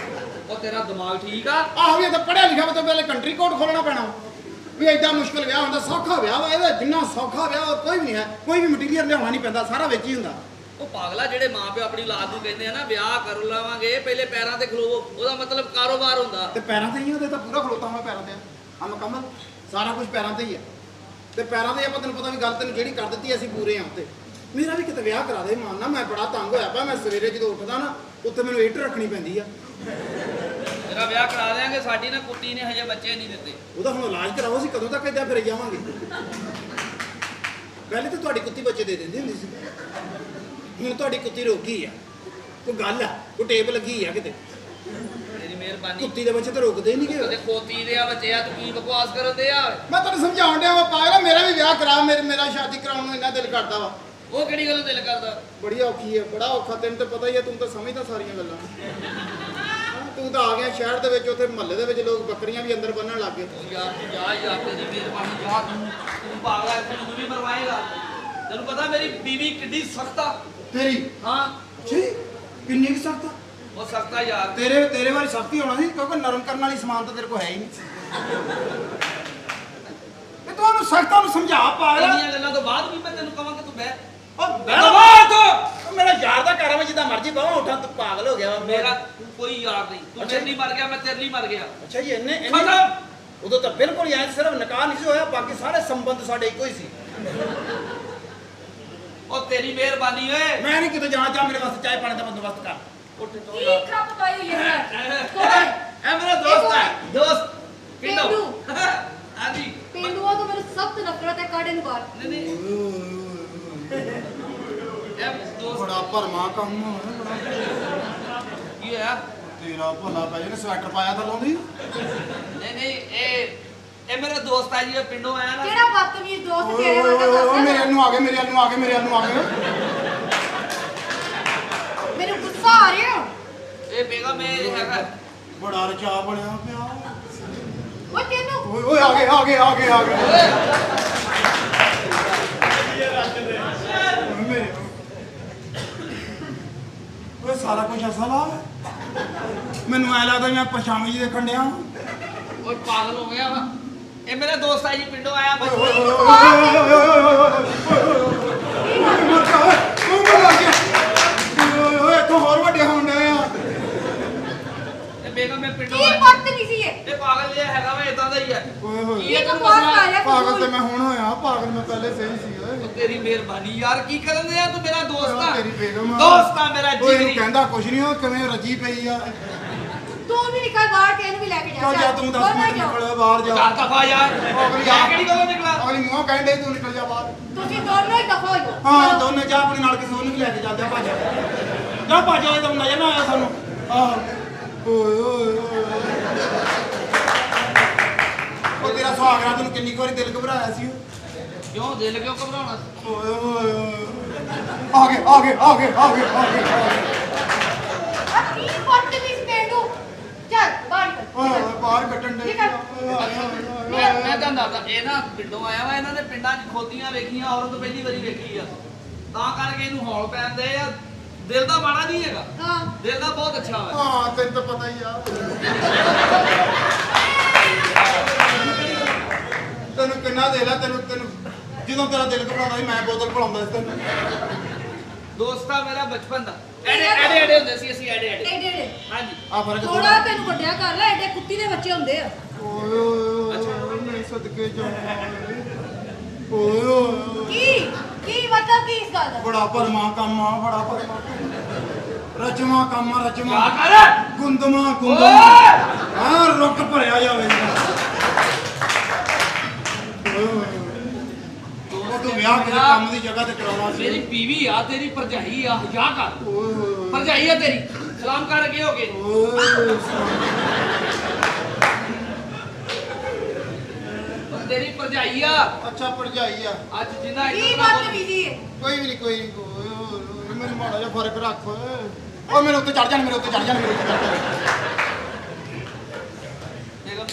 ਉਹ ਤੇਰਾ ਦਿਮਾਗ ਠੀਕ ਆ ਆਹੋ ਵੀ ਇਹ ਤਾਂ ਪੜਿਆ ਲਿਖਿਆ ਵਾ ਤਾਂ ਪਹਿਲੇ ਕੰਟਰੀ ਕੋਡ ਖੋਲਣਾ ਪੈਣਾ ਵੀ ਐਡਾ ਮੁਸ਼ਕਲ ਵਿਆਹ ਹੁੰਦਾ ਸੌਖਾ ਵਿਆਹ ਵਾ ਇਹਦਾ ਜਿੰਨਾ ਸੌਖਾ ਵਿਆਹ ਹੋਰ ਕੋਈ ਵੀ ਨਹੀਂ ਹੈ ਕੋਈ ਵੀ ਮਟੀਰੀਅਲ ਲਿਆਉਣਾ ਨਹੀਂ ਪੈਂਦਾ ਸਾਰਾ ਵਿੱਚ ਹੀ ਹੁੰਦਾ ਉਹ ਪਾਗਲਾ ਜਿਹੜੇ ਮਾਪੇ ਆਪਣੀ ਔਲਾਦ ਨੂੰ ਕਹਿੰਦੇ ਆ ਨਾ ਵਿਆਹ ਕਰ ਲਵਾਂਗੇ ਪਹਿਲੇ ਪੈਰਾਂ ਤੇ ਖਲੋਵੋ ਉਹਦਾ ਮਤਲਬ ਕਾਰੋਬਾਰ ਹੁੰਦਾ ਤੇ ਪੈਰਾਂ ਤੇ ਹੀ ਉਹਦੇ ਤਾਂ ਪੂਰਾ ਖਲੋਤਾ ਮੈਂ ਪੈਰਾਂ ਤੇ ਆ ਮੁਕੰਮਲ ਸਾਰਾ ਕੁਝ ਪੈਰਾਂ ਤੇ ਹੀ ਆ ਤੇ ਪੈਰਾਂ ਤੇ ਆਪਾਂ ਤੈਨੂੰ ਪਤਾ ਵੀ ਗੱਲ ਤੈਨੂੰ ਜਿਹੜੀ ਕਰ ਦਿੱਤੀ ਅਸੀਂ ਪੂਰੇ ਆ ਉੱਤੇ ਮੇਰਾ ਵੀ ਕਿਤੇ ਵਿਆਹ ਕਰਾ ਦੇ ਮਾਨ ਨਾ ਮੈਂ ਬੜਾ ਤੰਗ ਹੋਇਆ ਪਿਆ ਮੈਂ ਸਵੇਰੇ ਜਦੋਂ ਉੱਠਦਾ ਨਾ ਉੱਥੇ ਮੈਨੂੰ ਇੱਟ ਰੱਖਣੀ ਪੈਂਦੀ ਆ ਤੇਰਾ ਵਿਆਹ ਕਰਾ ਦੇਾਂਗੇ ਸਾਡੀ ਨਾ ਕੁੱਤੀ ਨੇ ਹਜੇ ਬੱਚੇ ਨਹੀਂ ਦਿੱਤੇ ਉਹਦਾ ਹੁਣ ਇਲਾਜ ਕਰਾਓ ਅਸੀਂ ਕਦੋਂ ਤੱਕ ਇੱਦਾਂ ਫਿਰ ਜਾਵਾਂਗੇ ਪਹਿਲੇ ਤਾਂ ਤੁਹਾਡੀ ਕੁੱਤੀ ਬੱਚੇ ਦੇ ਦਿੰਦੀ ਹੁੰਦੀ ਸੀ ਹੁਣ ਤੁਹਾਡੀ ਕੁੱਤੀ ਰੁਕ ਗਈ ਆ ਕੋਈ ਗੱਲ ਆ ਕੋਈ ਟੇਪ ਲੱਗੀ ਆ ਕਿਤੇ ਤੇਰੀ ਮਿਹਰਬਾਨੀ ਕੁੱਤੀ ਦੇ ਬੱਚੇ ਤਾਂ ਰੁਕਦੇ ਨਹੀਂ ਕਦੇ ਗੇ ਖੋਤੀ ਦੇ ਆ ਬੱਚੇ ਆ ਤੂੰ ਕੀ ਬਕਵਾਸ ਕਰਨ ਦੇ ਆ ਮੈਂ ਤੁਹਾਨੂੰ ਸਮਝਾਉਣ ਡਿਆ ਵਾ ਪਾਗਲਾ ਮੇਰਾ ਵੀ ਵਿਆਹ ਕਰਾ ਮੇਰਾ ਸ਼ਾਦੀ ਕਰਾਉਣ ਨੂੰ ਇੰਨਾ ਦਿਲ ਕਰਦਾ ਵਾ ਉਹ ਕਿਹੜੀ ਗੱਲੋਂ ਦਿਲ ਕਰਦਾ ਬੜੀ ਔਖੀ ਹੈ ਬੜਾ ਔਖਾ ਤੈਨੂੰ ਤਾਂ ਪਤਾ ਹੀ ਹੈ ਤੂੰ ਤਾਂ ਸਮਝਦਾ ਸਾਰੀਆਂ ਗੱਲਾਂ ਹਾਂ, ਤੂੰ ਤਾਂ ਆ ਗਿਆ ਸ਼ਹਿਰ ਦੇ ਵਿੱਚ ਉੱਥੇ ਮਹੱਲੇ ਦੇ ਵਿੱਚ ਲੋਕ ਬੱਕਰੀਆਂ ਵੀ ਅੰਦਰ ਬੰਨਣ ਲੱਗ ਗਏ ਉਹ ਯਾਰ ਤੂੰ ਜਾ ਯਾਰ ਤੇਰੀ ਮਿਹਰਬਾਨੀ ਜਾ ਤੂੰ ਪਾਗਲਾ ਤੂੰ ਵੀ ਮਰਵਾਏਗਾ ਤੈਨੂੰ ਪਤਾ ਮੇਰੀ ਬੀਵੀ ਕਿੱਡੀ ਸਖਤ ਆ ਤੇਰੀ ਹਾਂ ਅੱਛੀ ਕਿੰਨੀ ਕੁ ਸਖਤ ਆ? ਉਹ ਸਖਤ ਆ ਯਾਰ ਤੇਰੇ ਵਾਲੀ ਸਖਤੀ ਹੋਣਾ ਸੀ ਕਿਉਂਕਿ ਨਰਮ ਕਰਨ ਵਾਲੀ ਸਮਾਨ ਤਾਂ ਤੇਰੇ ਕੋਲ ਹੈ ਹੀ ਨਹੀਂ ਇਹ ਤੁਹਾਨੂੰ ਸਖਤਾਂ ਨੂੰ ਸਮਝਾ ਪਾਗਲਾ ਇੰਨੀਆਂ ਗੱਲਾਂ ਤੋਂ ਬਾਅਦ ਵੀ ਮੈਂ ਤੈਨੂੰ ਕਹਾਂ ਕਿ ਤੂੰ ਬਹਿ ਉਹ ਬਹਿ ਤੂੰ ਮੇਰਾ ਯਾਰ ਦਾ ਘਰ ਵਿੱਚ ਜਿੱਦਾਂ ਮਰਜੀ ਬਾਹਾਂ ਉੱਠਾਂ ਤੂੰ ਪਾਗਲ ਹੋ ਗਿਆ ਵਾ ਮੇਰਾ ਕੋਈ ਯਾਰ ਨਹੀਂ ਤੂੰ ਮੇਰੇ ਲਈ ਮਰ ਗਿਆ ਮੈਂ ਤੇਰੇ ਲਈ ਮਰ ਗਿਆ ਅੱਛਾ ਜੀ ਇੰਨੇ ਖਤਮ ਉਦੋਂ ਤਾਂ ਬਿਲਕੁਲ ਯਾਰ ਸਿਰਫ ਨਿਕਾਹ ਨਹੀਂ ਸੀ ਹੋਇਆ ਬਾਕੀ ਸਾਰੇ ਸੰਬੰਧ ਸਾਡੇ ਇੱਕੋ ਹੀ ਸੀ ਉਹ ਤੇਰੀ ਮਿਹਰਬਾਨੀ ਓਏ ਮੈਂ ਨਹੀਂ ਕਿਤੇ ਜਾਣਾ ਚਾਹ ਮੇਰੇ ਵਾਸਤੇ ਚਾਹ ਪਾਣੀ ਦਾ ਬੰਦੋਬਸਤ ਕਰ ਉੱਠ ਤੋਂ ਕੀ ਯਾਰ ਖੱਪ ਪਾਈ ਹੋਈ ਹੈ ਇਹ ਮੇਰਾ ਦੋਸਤ ਹੈ ਦੋਸਤ ਕਿੰਨੋ ਪਿੰਡੂ। ਹਾਂਜੀ ਪਿੰਡੂਆਂ ਤੋਂ ਮੈਨੂੰ ਸਖਤ ਨਫ਼ਰਤ ਹੈ ਕਾੜੇ ਨੂੰ ਬਾਹਰ ਨਹੀਂ ਨਹੀਂ ਇਹ ਦੋਸਤ ਬੜਾ ਭਰਮਾ ਕੰਮ ਹੋਇਆ ਬੜਾ ਕੀ ਹੋਇਆ ਤੇਰਾ ਭਲਾ ਪੈ ਜਿਹਨੇ ਸਵੈਟਰ ਪਾਇਆ ਤਾਂ ਲਾਉਂਦੀ ਨਹੀਂ ਨਹੀਂ ਇਹ ਮੇਰਾ ਦੋਸਤ ਹੈ ਜੀ ਇਹ ਪਿੰਡੋਂ ਆਇਆ ਨਾ ਕਿਹੜਾ ਬਦਤਮੀਜ਼ ਦੋਸਤ ਓਏ ਤੇਰੇ ਵਰਗਾ ਦੱਸ ਮੇਰੇ ਨੂੰ ਆ ਗਏ ਮੇਰੇ ਨੂੰ ਆ ਗਏ ਮੇਰੇ ਨੂੰ ਆ ਗਏ ਮੈਨੂੰ ਗੁੱਸਾ ਆ ਰਿਹਾ ਇਹ ਬੇਗਾ ਮੈਂ ਹੈਗਾ ਬੜਾ ਰਚਾ ਬਣਿਆ ਪਿਆ ਓਏ ਤੈਨੂੰ ਓਏ ਓਏ ਆ ਗਏ ਆ ਗਏ ਆ ਗਏ ਆ ਗਏ ਮੇਰੇ ਓਏ ਸਾਰਾ ਕੁਝ ਅਸਲ ਆ ਮੈਨੂੰ ਐ ਲੱਗਦਾ ਮੈਂ ਪਛਾਣ ਜੀ ਦੇਖਣ ਡਿਆ ਓਏ ਪਾਗਲ ਹੋ ਗਿਆ ਵਾ ਇਹ ਮੇਰਾ ਦੋਸਤ ਹੈ ਜੀ ਪਿੰਡੋਂ ਆਇਆ ਓਏ ਬਸ ਓਏ ਓਏ ਤੂੰ ਹੋਰ ਵੱਡੇ ਹੋਣ ਡਿਆ ਆ ਇਹ ਬੇਗਾ ਮੈਂ ਪਿੰਡੋਂ ਕੀ ਆਇਆ ਬਦਤਮੀਜ਼ੀ ਹੈ ਇਹ ਪਾਗਲ ਜਿਹਾ ਹੈਗਾ ਵਾ ਇਦਾਂ ਦਾ ਹੀ ਹੈ ਓਏ ਹੋਏ ਕੀ ਹੈ ਇਹ ਤਾਂ ਤੈਨੂੰ ਬਹੁਤ ਦੱਸਣਾ? ਮਾਰਿਆ ਪਾਗਲ ਤੇ ਮੈਂ ਹੁਣ ਹੋਇਆ ਪਾਗਲ ਮੈਂ ਪਹਿਲੇ ਸਹੀ ਸੀ ਓਏ ਤੇਰੀ ਮਿਹਰਬਾਨੀ ਯਾਰ ਕੀ ਕਰਨ ਦੇ ਆ ਤੂੰ ਮੇਰਾ ਦੋਸਤ ਆ ਤੇਰੀ ਬੇਗਮ ਆ। ਦੋਸਤ ਆ ਮੇਰਾ ਓਏ ਇਹਨੂੰ ਜਿਗਰੀ ਕਹਿੰਦਾ ਕੁਛ ਨਹੀਂ ਉਹ ਕਿਵੇਂ ਰੱਜੀ ਪਈ ਆ ਤੂੰ ਵੀ ਨਿਕਲ ਬਾਹਰ ਤੇ ਇਹਨੂੰ ਵੀ ਲੈ ਕੇ ਜਾ ਚੱਲ ਜਾ ਤੂੰ 10 ਦੋਨੋਂ ਮਿੰਟ ਜਾਓ। ਨਿਕਲ ਬਾਹਰ ਜਾ ਚਾਰ ਦਫਾ ਯਾਰ ਜਾ ਕਿਹੜੀ ਗੱਲੋਂ ਨਿਕਲਾ ਅਗਲੀ ਮੂੰਹ ਕਹਿੰਦੇ ਤੂੰ ਨਿਕਲ ਜਾ ਬਾਹਰ ਤੁਸੀਂ ਦੋਨੋਂ ਹੀ ਦਫਾ ਹੋ ਜਾਓ ਹਾਂ ਦੋਨੇ ਜਾ ਆਪਣੇ ਨਾਲ ਕਿਸੇ ਨੂੰ ਵੀ ਲੈ ਕੇ ਜਾਂਦੇ ਆ ਭੱਜ ਜਾ ਭੱਜ ਜਾ ਤਾਂ ਨਜ਼ਰ ਨਾ ਆਇਆ ਸਾਨੂੰ ਆਹ ਓਏ ਓਏ ਓਏ ਉਹ ਤੇਰਾ ਸੁਹਾਗਰਾ ਤੈਨੂੰ ਕਿੰਨੀ ਕੁ ਵਾਰੀ ਦਿਲ ਘਬਰਾਇਆ ਸੀ ਕਿਉਂ ਦਿਲ ਕਿਉਂ ਘਬਰਾਉਣਾ ਓਏ ਓਏ ਓਏ ਆ ਗਏ ਆ ਕੀ ਬਦਤਮੀਜ਼ ਪੇਂਡੂ ਚੱਲ ਬਾਹਰ ਨਿਕਲ ਓਏ ਬਾਹਰ ਕੱਢਣ ਦੇ ਮੈਂ ਤਾਂ ਦੱਸਦਾ ਇਹ ਨਾ ਪਿੰਡੋਂ ਆਇਆ ਵਾ ਇਹਨਾਂ ਨੇ ਪਿੰਡਾਂ 'ਚ ਖੋਦੀਆਂ ਵੇਖੀਆਂ ਔਰਤ ਪਹਿਲੀ ਵਾਰੀ ਵੇਖੀ ਆ ਤਾਂ ਕਰਕੇ ਇਹਨੂੰ ਹੌਲ ਪੈਂਦੇ ਆ ਦਿਲ ਦਾ ਮਾੜਾ ਨਹੀਂ ਹੈਗਾ ਹਾਂ ਦਿਲ ਦਾ ਬਹੁਤ ਅੱਛਾ ਵਾ ਹਾਂ ਤੈਨੂੰ ਤਾਂ ਪਤਾ ਹੀ ਆ ਤੈਨੂੰ ਕਿੰਨਾ ਦੇ ਲਾ ਤੈਨੂੰ ਜਦੋਂ ਤੇਰਾ ਦਿਲ ਘਬਰਾਉਂਦਾ ਸੀ ਮੈਂ ਬੋਤਲ ਭਲਾਉਂਦਾ ਸੀ ਤੈਨੂੰ ਦੋਸਤਾ ਮੇਰਾ ਬਚਪਨ ਦਾ ਐਡੇ ਹੁੰਦੇ ਸੀ ਅਸੀਂ ਐਡੇ ਏਡੇ ਹਾਂਜੀ ਆ ਫਰਕ ਥੋੜਾ ਤੈਨੂੰ ਵੱਡਿਆ ਕਰ ਲੈ ਏਡੇ ਕੁੱਤੀ ਦੇ ਬੱਚੇ ਹੁੰਦੇ ਆ ਓਏ ਓਏ ਮੈਂ ਸਦਕੇ ਜਾਵਾਂ ਓਏ ਓਏ ਕੀ ਮਤਲਬ ਕੀ ਇਸ ਗੱਲ ਦਾ ਬੜਾ ਭਰਮਾ ਕੰਮ ਆ ਬੜਾ ਭਰਮਾ ਰਚਮਾ ਕੰਮ ਆ ਰਚਮਾ ਕਿਆ ਕਰ ਗੁੰਦਮਾ ਓਏ ਹਾਂ ਰੁੱਕ ਭਰਿਆ ਜਾਵੇ ਉਹ ਤੂੰ ਵਿਆਹ ਕਿਸੇ ਕੰਮ ਦੀ ਜਗ੍ਹਾ ਤੇ ਕਰਾਉਣਾ ਸੀ ਮੇਰੀ ਬੀਵੀ ਆ ਤੇਰੀ ਭਰਜਾਈ ਆ ਜਾ ਕਰ ਓਏ ਭਰਜਾਈ ਆ ਤੇਰੀ ਸਲਾਮ ਕਰ ਕੇ ਹੋਗੇ ਓਏ ਤੇਰੀ ਭਰਜਾਈ ਆ ਅੱਛਾ ਭਰਜਾਈ ਆ ਅੱਜ ਜਿੰਨਾ ਕੀ ਇੰਨਾ ਬਦਤਮੀਜ਼ੀ ਹੈ ਕੋਈ ਵੀ ਨਹੀਂ ਮੈਨੂੰ ਮਾੜਾ ਜਿਹਾ ਫਰਕ ਰੱਖ ਓਏ ਮੇਰੇ ਉੱਤੇ ਚੜ ਜਾਣ ਮੇਰੇ ਉੱਤੇ ਚੜ ਜਾਣ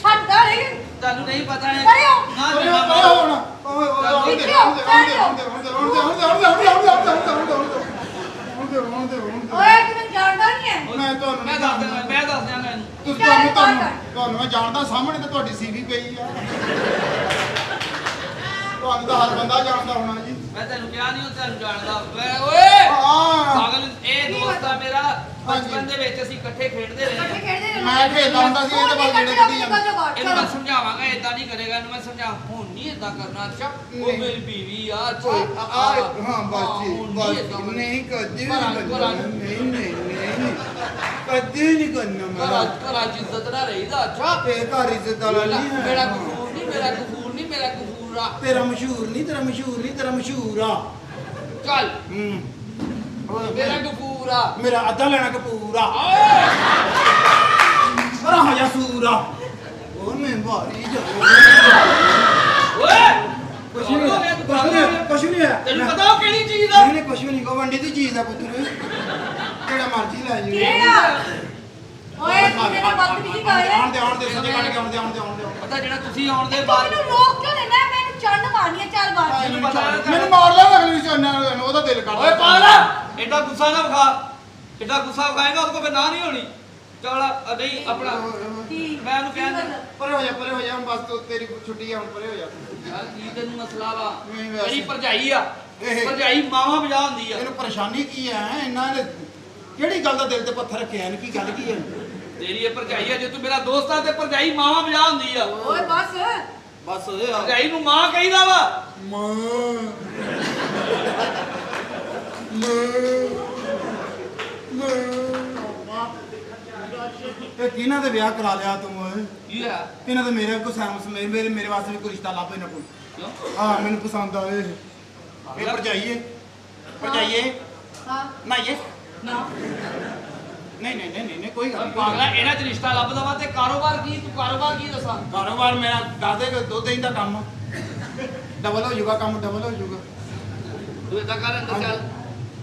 ਹੱਟਦਾ ਨਹੀਂ ਤੁਹਾਨੂੰ ਨਹੀਂ ਪਤਾ ਹੈ ਪਰੇ ਹੋ। ਨਾ ਓਏ ਨਾ ਓਏ ਹੁਣ ਓਏ ਓਏ ਤੂੰ ਮੈਨੂੰ ਜਾਣਦਾ ਨਹੀਂ ਹੈ ਮੈਂ ਤੁਹਾਨੂੰ ਮੈਂ ਦੱਸ ਦਿਆਂ ਮੈਨੂੰ ਤੁਹਾਨੂੰ ਮੈਂ ਜਾਣਦਾ ਸਾਹਮਣੇ ਤੇ ਤੁਹਾਡੀ ਸੀਵੀ ਪਈ ਆ ਤੁਹਾਨੂੰ ਤਾਂ ਹਰ ਬੰਦਾ ਜਾਣਦਾ ਹੋਣਾ ਜੀ ਮੈਂ ਤੈਨੂੰ ਕਿਹਾ ਨਹੀਂ ਉਹ ਤੈਨੂੰ ਜਾਣਦਾ ਓਏ ਹਾਂ ਪਾਗਲ ਇਹ ਦੋਸਤ ਆ ਮੇਰਾ ਬਚਪਨ ਦੇ ਵਿੱਚ ਅਸੀਂ ਇਕੱਠੇ ਖੇਡਦੇ ਰਹੇ ਇਕੱਠੇ ਹਾਂ। ਖੇਡਦੇ ਰਹੇ ਮੈਂ ਖੇਡਦਾ ਹੁੰਦਾ ਸੀ, ਇਹਦੇ ਬਾਅਦ ਜਿਹੜੇ ਕੱਢੀ ਜਾਂਦੇ। ਇਹਨੂੰ ਮੈਂ ਸਮਝਾਵਾਂਗਾ ਇਦਾਂ ਨਹੀਂ ਕਰੇਗਾ ਇਹਨੂੰ ਮੈਂ ਸਮਝਾ ਹੁਣ ਨਹੀਂ ਇਦਾਂ ਕਰਨਾ ਅੱਛਾ ਉਹ ਨਹੀਂ। ਮੇਰੀ ਬੀਵੀ ਆ ਅੱਛਾ ਹਾਂ ਬਾਜੀ ਹੁਣ ਨਹੀਂ ਏਦਾਂ ਕਰਨਾ। ਨਹੀਂ ਕਦੇ ਘਰਾਂ- ਨਹੀਂ ਕਦੇ ਨਹੀਂ ਕਰਨਾ ਘਰਾਂ 'ਚ ਇੱਜ਼ਤ ਨਾ ਰਹੀਦਾ ਅੱਛਾ ਤੇ ਘਰ ਇੱਜ਼ਤ ਵਾਲਾ ਨਹੀਂ ਹੈ ਮੇਰਾ ਕਸੂਰ ਨਹੀਂ ਮੇਰਾ ਕਸੂਰ ਆ ਤੇਰਾ ਮਸ਼ਹੂਰ ਨਹੀਂ ਤੇਰਾ ਮਸ਼ਹੂਰ ਆ ਚੱਲ ਮੇਰਾ ਮੇਰਾ ਕਸੂਰ ਆ ਮੇਰਾ ਅੱਧਾ ਲੈਣਾ ਕਪੂਰਾ ਓਏ ਬੜਾ ਹਜਾ ਸੂਰਾ ਉਹ ਮੈਂ ਭਾਰੀ ਜਾ ਓਏ ਕੁਛ ਨਹੀਂ ਹੈ ਤੈਨੂੰ ਪਤਾ ਉਹ ਕਿਹੜੀ ਚੀਜ਼ ਆ ਨਹੀਂ ਕੁਛ ਵੀ ਨਹੀਂ ਕੋ ਵੰਡੀ ਦੀ ਚੀਜ਼ ਆ ਪੁੱਤਰ ਕਿਹੜਾ ਮਰਜ਼ੀ ਲੈ ਜੀ ਕਿਹੜਾ ਓਏ ਤੂੰ ਮੇਰਾ ਬਦਤਮੀਜ਼ੀ ਕਰ ਰਿਹਾ ਆਉਣ ਦੇ ਸੱਜੇ ਕੱਢ ਕੇ ਆਉਣ ਦੇ ਪਤਾ ਜਿਹੜਾ ਤੁਸੀਂ ਆਉਣ ਦੇ ਤੂੰ ਬਾਅਦ ਮੈਨੂੰ ਰੋਕ ਕਿਉਂ ਲੈਣਾ ਮੈਨੂੰ ਚੰਨ ਮਾਰਨੀ ਹੈ ਚੱਲ ਬਾਹਰ ਮੈਨੂੰ ਪਤਾ ਹੈ ਮੈਨੂੰ ਮਾਰ ਲੈ ਅਗਲੀ ਚੰਨ ਉਹਦਾ ਦਿਲ ਕਰਦਾ ਓਏ ਪਾਗਲ ਐਡਾ ਗੁੱਸਾ ਨਾ ਵਿਖਾ ਐਡਾ ਗੁੱਸਾ ਵਿਖਾਏਗਾ ਉਹਦੇ ਕੋਲ ਫਿਰ ਨਾ ਨਹੀਂ ਹੋਣੀ ਚੱਲ ਨਹੀਂ ਆਪਣਾ ਕੀ ਮੈਂ ਉਹਨੂੰ ਕਹਿ ਦਿੰਦਾ ਪਰੇ ਹੋ ਜਾ ਹੁਣ ਬਸ ਤੂੰ ਤੇਰੀ ਛੁੱਟੀ ਆ ਹੁਣ ਪਰੇ ਹੋ ਜਾ ਯਾਰ ਕੀ ਤੈਨੂੰ ਮਸਲਾ ਵਾ ਨਹੀਂ ਵੈਸੇ। ਮੇਰੀ ਭਰਜਾਈ ਆ ਇਹ। ਭਰਜਾਈ ਮਾਵਾ ਵਜਾ ਹੁੰਦੀ ਆ ਇਹਨੂੰ ਪਰੇਸ਼ਾਨੀ ਕੀ ਹੈ ਇਹਨਾਂ ਨੇ ਕਿਹੜੀ ਗੱਲ ਦਾ ਦਿਲ ਤੇ ਪੱਥਰ ਰੱਖਿਆ ਇਹਨੂੰ ਕੀ ਗੱਲ ਕੀ ਹੈ ਤੇਰੀ ਇਹ ਭਰਜਾਈ ਆ ਜੇ ਤੂੰ ਮੇਰਾ ਦੋਸਤ ਆ ਤੇ ਭਰਜਾਈ ਮਾਵਾ ਵਜਾ ਹੁੰਦੀ ਆ ਓਏ ਬਸ ਬਸ ਇਹ ਆ ਭਰਜਾਈ ਨੂੰ ਮਾਂ ਕਹੀਦਾ ਵਾ ਮਾਂ ਇਹ ਕਿਹਨਾਂ ਦੇ ਵਿਆਹ ਕਰਾ ਲਿਆ ਤੂੰ ਓਏ ਕੀ ਆ ਇਹਨਾਂ ਦੇ ਮੇਰੇ ਕੋ ਸੈਮਸ ਮੇਰੇ ਵਾਸਤੇ ਵੀ ਕੋਈ ਰਿਸ਼ਤਾ ਲੱਭੇ ਨਾ ਕੋਈ ਕਿਉਂ ਹਾਂ ਮੈਨੂੰ ਪਸੰਦ ਆਵੇ ਇਹ ਭਰਜਾਈਏ ਹਾਂ ਨਾਈਏ ਨਾ ਨਹੀਂ ਕੋਈ ਗੱਲ ਨਹੀਂ ਪਾਗਲਾ ਇਹਨਾਂ 'ਚ ਰਿਸ਼ਤਾ ਲੱਭਦਾ ਵਾ ਤੇ ਕਾਰੋਬਾਰ ਕੀ ਦੱਸਾਂ ਕਾਰੋਬਾਰ ਮੇਰਾ ਦੱਸ ਦੇ ਦੁੱਧ ਦਹੀਂ ਦਾ ਕੰਮ ਡਬਲ ਹੋ ਜਾਊਗਾ ਕੰਮ ਡਬਲ ਹੋ ਜਾਊਗਾ ਤੂੰ ਏਦਾਂ ਕਰ ਅੰਦਰ ਚੱਲ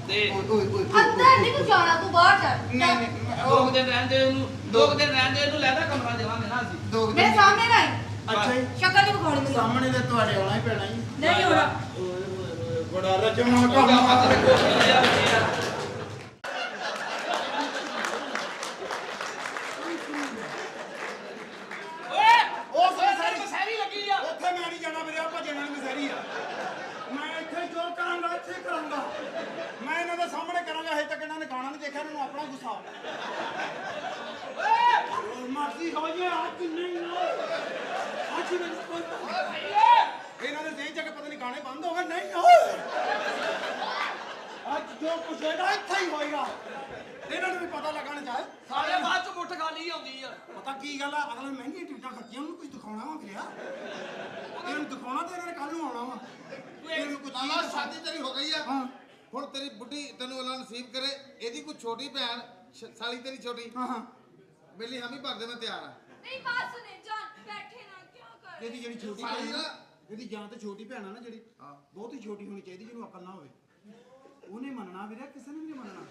ਤੇ ਓਏ ਅੰਦਰ ਨਹੀਂ ਤੂੰ ਜਾਣਾ ਤੂੰ ਬਾਹਰ ਜਾ ਨਹੀਂ ਦੋ ਕੁ ਦਿਨ ਰਹਿੰਦੇ ਉਹਨੂੰ ਲੈਦਾ ਕਮਰਾ ਦੇਵਾਂਗੇ ਨਾ ਅਸੀਂ ਦੋ ਕੁ ਮੇਰੇ ਦਿਨ ਸਾਹਮਣੇ ਨਾ ਆਈ ਅੱਛਾ ਜੀ ਸ਼ਕਲ ਨਹੀਂ ਵਿਖਾਉਣੀ ਮੈਨੂੰ ਸਾਹਮਣੇ ਤੇ ਤੁਹਾਡੇ ਆਉਣਾ ਹੀ ਪੈਣਾ ਜੀ ਨਹੀਂ ਹੋਣਾ ਬੜਾ ਰਜਮਾ ਉਹਦਾ ਹੱਥ ਕੰਮ ਰੱਖੋ ਲਿਆ ਮੇਰਾ ਉਹ ਸਾਰੀ ਸਹਿਰੀ ਲੱਗੀ ਆ ਉੱਥੇ ਮੈਂ ਨਹੀਂ ਜਾਣਾ ਮੇਰੇ ਆ ਭਜਣ ਵਾਲੀ ਮਸੇਰੀ ਆ ਮੈਂ ਇੱਥੇ ਜੋ ਕਰਾਂਗਾ ਇੱਥੇ ਕਰਾਂਗਾ ਮੈਂ ਇਹਨਾਂ ਦੇ ਸਾਹਮਣੇ ਕਰਾਂਗਾ ਹਜੇ ਤੱਕ ਇਹਨਾਂ ਨੇ ਗਾਣਾ ਨਹੀਂ ਦੇਖਿਆ ਇਹਨਾਂ ਨੂੰ ਆਪਣਾ ਗੁੱਸਾ ਓਏ ਮਰਜ਼ੀ ਹੋ ਜੇ ਅੱਜ ਨਹੀਂ ਨਾ ਅੱਜ ਮੈਨੂੰ ਕੋਈ ਬੰਦ ਹੋ ਗਿਆ ਨਹੀਂ ਓਏ ਅੱਜ ਜੋ ਕੁਛ ਹੋਏਗਾ ਇੱਥੇ ਹੀ ਹੋਏਗਾ ਇਹਨਾਂ ਨੂੰ ਵੀ ਪਤਾ ਲੱਗਣਾ ਚਾਹੇ ਸਾਰੇ ਬਾਅਦ ਚ ਮੁੱਠ ਖਾਲੀ ਆਉਂਦੀ ਆ ਪਤਾ ਕੀ ਗੱਲ ਆ ਅਗਲੇ ਮਹਿੰਗੀਆਂ ਟਿਕਟਾਂ ਖਰਚੀਆਂ ਉਹਨੂੰ ਕੁਝ ਦਿਖਾਉਣਾ ਵਾ ਫਿਰਿਆ ਇਹਨਾਂ ਨੂੰ ਦਿਖਾਉਣਾ ਤੇ ਇਹਨਾਂ ਨੇ ਕੱਲ ਨੂੰ ਆਉਣਾ ਵਾ ਇਹਨਾਂ ਨੂੰ ਕੁਝ ਲਾਲਾ ਸ਼ਾਦੀ ਤੇਰੀ ਹੋ ਗਈ ਆ ਹਾਂ ਹੁਣ ਤੇਰੀ ਬੁੱਢੀ ਤੈਨੂੰ ਅੱਲਾ ਨਸੀਬ ਕਰੇ ਇਹਦੀ ਕੋਈ ਛੋਟੀ ਭੈਣ ਸਾਲੀ ਤੇਰੀ ਛੋਟੀ ਹਾਂ ਹਾਂ ਮੇਲੀ ਹਮੀ ਭਰਦੇ ਮੈਂ ਤਿਆਰ ਆ नहीं बात सुने जान बैठे ना क्या कर ਇਹਦੀ ਜਿਹੜੀ ਛੋਟੀ ਸਾਲੀ ਭੈਣ ਨਾ ਆ, ਇਹਦੀ ਜਾਂ ਤੇ ਛੋਟੀ ਭੈਣ ਆ ਨਾ ਜਿਹੜੀ ਹਾਂ। ਬਹੁਤ ਹੀ ਛੋਟੀ ਹੋਣੀ ਚਾਹੀਦੀ ਜਿਹਨੂੰ ਅਕਲ ਨਾ ਹੋਵੇ ਉਹਨੇ ਮੰਨਣਾ ਵੀਰੇ ਕਿਸੇ ਨੇ ਵੀ ਨਹੀਂ ਮੰਨਣਾ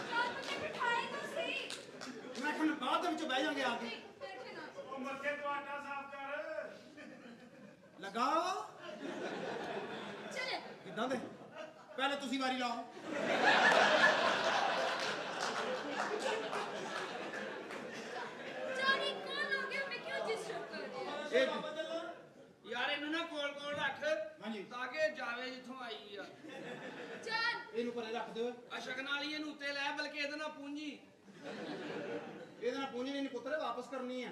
जान मुझे बिठाए तो सही ਮੈਂ ਕਿਹਾ ਬਾਅਦ ਦੇ ਵਿੱਚ ਬਹਿ ਜਾਾਂਗੇ ਆ ਕੇ बैठे ना ਉਹ ਮੱਥੇ ਤੋਂ ਆਟਾ ਸਾਫ਼ ਕਰ ਲਗਾ चले ਕਿੱਦਾਂ ਦੇ ਪਹਿਲੇ ਤੁਸੀਂ ਵਾਰੀ ਲਾਓ जान ये कौन हो गया मैं क्यों डिस्टर्ब कर दिया ਇਹ ਯਾਰ ਇਹਨੂੰ ਨਾ ਕੋਲ ਕੋਲ ਰੱਖ ਹਾਂਜੀ। ਤਾਂ ਕਿ ਜਾਵੇ ਜਿੱਥੋਂ ਆਈ ਆ जान ਇਹਨੂੰ ਪਰੇ ਰੱਖ ਦਿਓ ਆ ਸ਼ਗਨ ਵਾਲੀ ਇਹਨੂੰ ਉੱਤੇ ਲੈ ਬਲਕਿ ਇਹਦੇ ਨਾਲ ਪੂੰਜੀ ਇਹਦੇ ਨਾਲ ਪੂੰਜੀ ਨਹੀਂ ਪੁੱਤਰੇ ਵਾਪਸ ਕਰਨੀ ਆ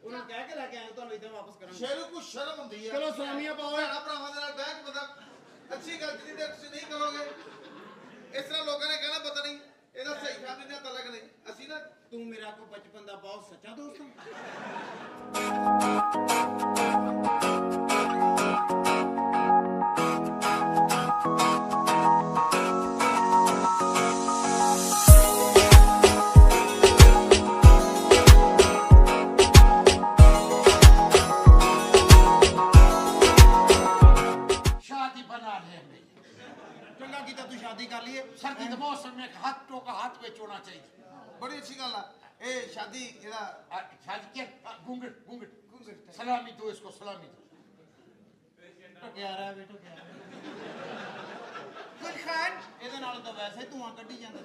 ਉਹਨਾਂ ਨੂੰ ਕਹਿ ਕੇ ਲੈ ਕੇ ਆਏ ਤੁਹਾਨੂੰ ਇਦਾਂ ਵਾਪਸ ਕਰਾਂਗੇ ਸ਼ੇਰੂ ਕੋ ਸ਼ਰਮ ਹੁੰਦੀ ਆ ਚਲੋ ਸਲਾਮੀਆਂ ਪਾਓ ਭੈਣਾਂ ਭਰਾਵਾਂ ਦੇ ਨਾਲ ਬਹਿ ਕੇ ਬੰਦਾ ਅੱਛੀ ਗੱਲ ਜਿਹੜੀ ਤੇ ਤੁਸੀਂ ਨਹੀਂ ਕਰੋਗੇ ਇਸ ਤਰ੍ਹਾਂ ਲੋਕਾਂ ਨੇ ਕਹਿਣਾ ਪਤਾ ਨਹੀਂ ਇਹਦਾ ਸਹੀ ਫੈਮਿਲੀ ਨਾਲ ਤਲਕ ਨਹੀਂ ਅਸੀਂ ਨਾ ਤੂੰ ਮੇਰਾ ਕੋਈ ਬਚਪਨ ਦਾ ਬਹੁਤ ਸੱਚਾ ਦੋਸਤ ਹੈ शादी बना रहे हैं ਚੰਗਾ ਕੀਤਾ ਤੂੰ ਸ਼ਾਦੀ ਕਰ ਲਈਏ सर्दी के मौसम में हाथों का हाथ में होना चाहिए ਬੜੀ ਅੱਛੀ ਗੱਲ ਆ ਇਹ ਸ਼ਾਦੀ ਜਿਹੜਾ शादी के घूंघट घूंघट ਘੁੰਗਟ सलामी दो इसको सलामी दो ਟਕਿਆ ਰਿਹਾ ਬੇਟੋ ਕਿਆ गुल खान ਇਹਦੇ ਨਾਲ ਤਾਂ ਵੈਸੇ ਧੂਆਂ ਕੱਢੀ ਜਾਂਦਾ